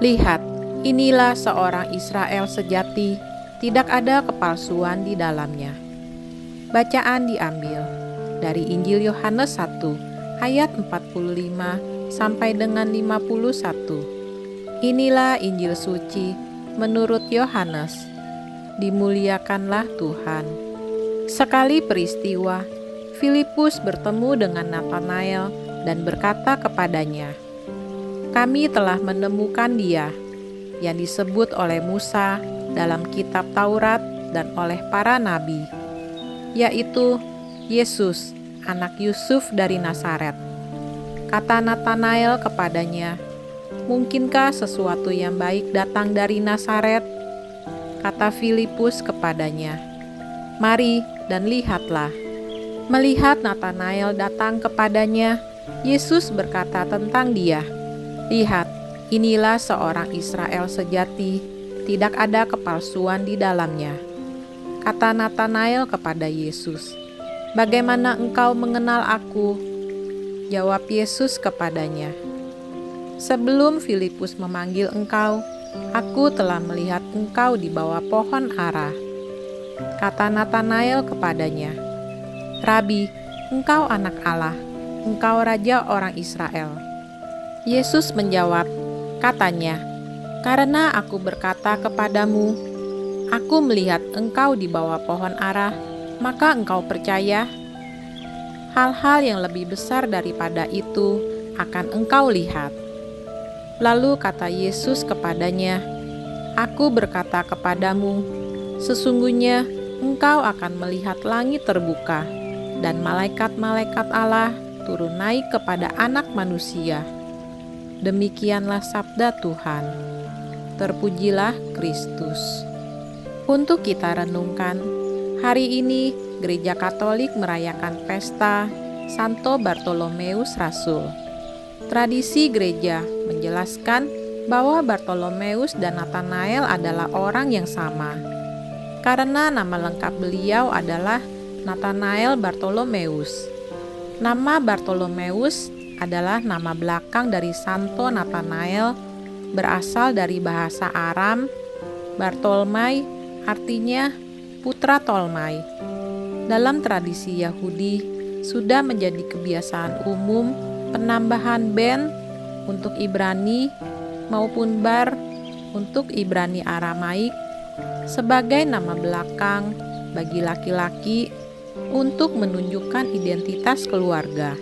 Lihat, inilah seorang Israel sejati, tidak ada kepalsuan di dalamnya. Bacaan diambil dari Injil Yohanes 1 ayat 45 sampai dengan 51. Inilah Injil suci menurut Yohanes. Dimuliakanlah Tuhan. Sekali peristiwa, Filipus bertemu dengan Natanael dan berkata kepadanya, "Kami telah menemukan Dia yang disebut oleh Musa dalam kitab Taurat dan oleh para nabi, yaitu Yesus, anak Yusuf dari Nazaret." Kata Natanael kepadanya, "Mungkinkah sesuatu yang baik datang dari Nazaret?" Kata Filipus kepadanya, "Mari dan lihatlah." Melihat Natanael datang kepadanya, Yesus berkata tentang dia, "Lihat, inilah seorang Israel sejati, tidak ada kepalsuan di dalamnya." Kata Natanael kepada Yesus, "Bagaimana engkau mengenal aku?" Jawab Yesus kepadanya, "Sebelum Filipus memanggil engkau, aku telah melihat engkau di bawah pohon ara." Kata Natanael kepadanya, "Rabi, engkau anak Allah, engkau raja orang Israel." Yesus menjawab, katanya, "Karena aku berkata kepadamu, aku melihat engkau di bawah pohon ara, maka engkau percaya? Hal-hal yang lebih besar daripada itu akan engkau lihat." Lalu kata Yesus kepadanya, "Aku berkata kepadamu, sesungguhnya engkau akan melihat langit terbuka, dan malaikat-malaikat Allah turun naik kepada Anak Manusia." Demikianlah sabda Tuhan. Terpujilah Kristus. Untuk kita renungkan, hari ini Gereja Katolik merayakan pesta Santo Bartolomeus Rasul. Tradisi gereja menjelaskan bahwa Bartolomeus dan Natanael adalah orang yang sama, karena nama lengkap beliau adalah Natanael Bartolomeus. Nama Bartolomeus adalah nama belakang dari Santo Natanael, berasal dari bahasa Aram. Bartolmai artinya putra Tolmai. Dalam tradisi Yahudi, sudah menjadi kebiasaan umum penambahan ben untuk Ibrani maupun bar untuk Ibrani Aramaik sebagai nama belakang bagi laki-laki untuk menunjukkan identitas keluarga.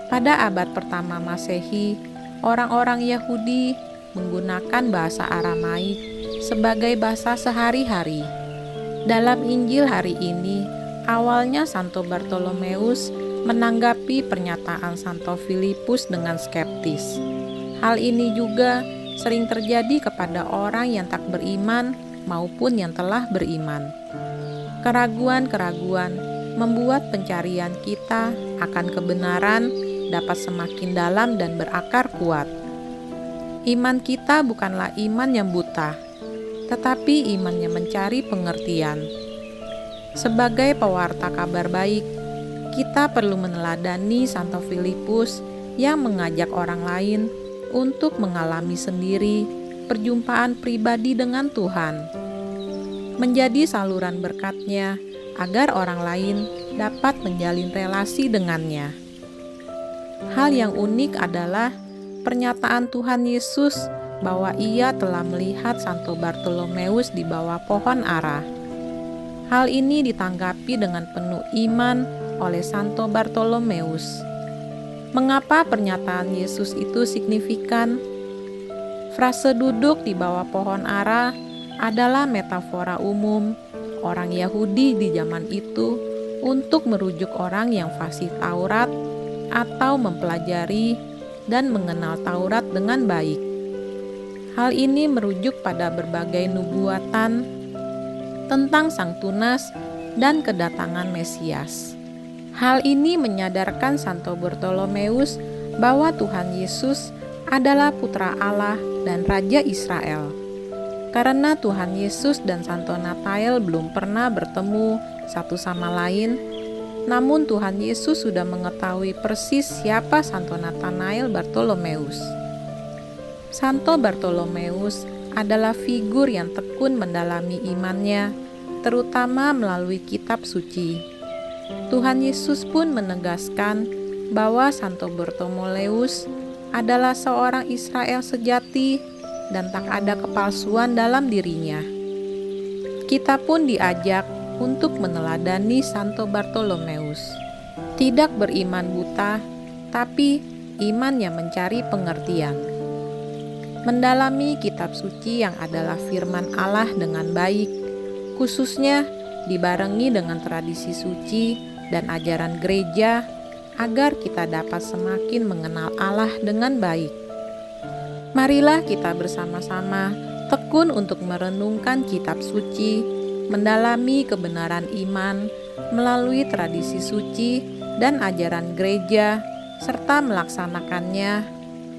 Pada abad pertama Masehi, orang-orang Yahudi menggunakan bahasa Aramaik sebagai bahasa sehari-hari. Dalam Injil hari ini, awalnya Santo Bartolomeus menanggapi pernyataan Santo Filipus dengan skeptis. Hal ini juga sering terjadi kepada orang yang tak beriman maupun yang telah beriman. Keraguan-keraguan membuat pencarian kita akan kebenaran dapat semakin dalam dan berakar kuat. Iman kita bukanlah iman yang buta, tetapi iman yang mencari pengertian. Sebagai pewarta kabar baik, kita perlu meneladani Santo Filipus yang mengajak orang lain untuk mengalami sendiri perjumpaan pribadi dengan Tuhan, menjadi saluran berkat-Nya agar orang lain dapat menjalin relasi dengannya. Hal yang unik adalah pernyataan Tuhan Yesus bahwa Ia telah melihat Santo Bartolomeus di bawah pohon ara. Hal ini ditanggapi dengan penuh iman oleh Santo Bartolomeus. Mengapa pernyataan Yesus itu signifikan? Frase duduk di bawah pohon ara adalah metafora umum orang Yahudi di zaman itu untuk merujuk orang yang fasih Taurat atau mempelajari dan mengenal Taurat dengan baik. Hal ini merujuk pada berbagai nubuatan tentang Sang Tunas dan kedatangan Mesias. Hal ini menyadarkan Santo Bartolomeus bahwa Tuhan Yesus adalah Putra Allah dan Raja Israel. Karena Tuhan Yesus dan Santo Natanael belum pernah bertemu satu sama lain, namun Tuhan Yesus sudah mengetahui persis siapa Santo Natanael Bartolomeus. Santo Bartolomeus adalah figur yang tekun mendalami imannya, terutama melalui kitab suci. Tuhan Yesus pun menegaskan bahwa Santo Bartolomeus adalah seorang Israel sejati dan tak ada kepalsuan dalam dirinya. Kita pun diajak untuk meneladani Santo Bartolomeus. Tidak beriman buta, tapi iman yang mencari pengertian. Mendalami kitab suci yang adalah firman Allah dengan baik, khususnya dibarengi dengan tradisi suci dan ajaran gereja, agar kita dapat semakin mengenal Allah dengan baik. Marilah kita bersama-sama tekun untuk merenungkan kitab suci, mendalami kebenaran iman melalui tradisi suci dan ajaran gereja, serta melaksanakannya,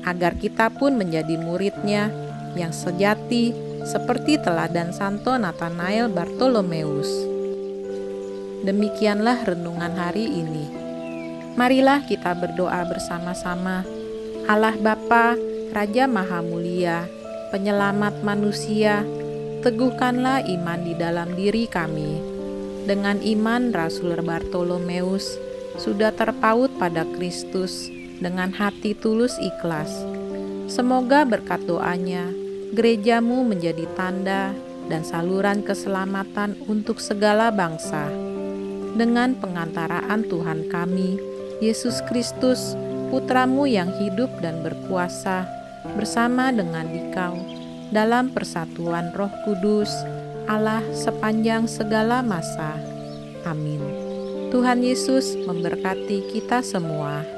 agar kita pun menjadi muridnya yang sejati seperti teladan Santo Nathanael Bartolomeus. Demikianlah renungan hari ini. Marilah kita berdoa bersama-sama. Allah Bapa, Raja Maha Mulia, Penyelamat manusia, teguhkanlah iman di dalam diri kami. Dengan iman Rasul Bartolomeus sudah terpaut pada Kristus dengan hati tulus ikhlas. Semoga berkat doanya, gerejamu menjadi tanda dan saluran keselamatan untuk segala bangsa. Dengan pengantaraan Tuhan kami, Yesus Kristus, Putramu yang hidup dan berkuasa, bersama dengan Dikau, dalam persatuan Roh Kudus, Allah sepanjang segala masa. Amin. Tuhan Yesus memberkati kita semua.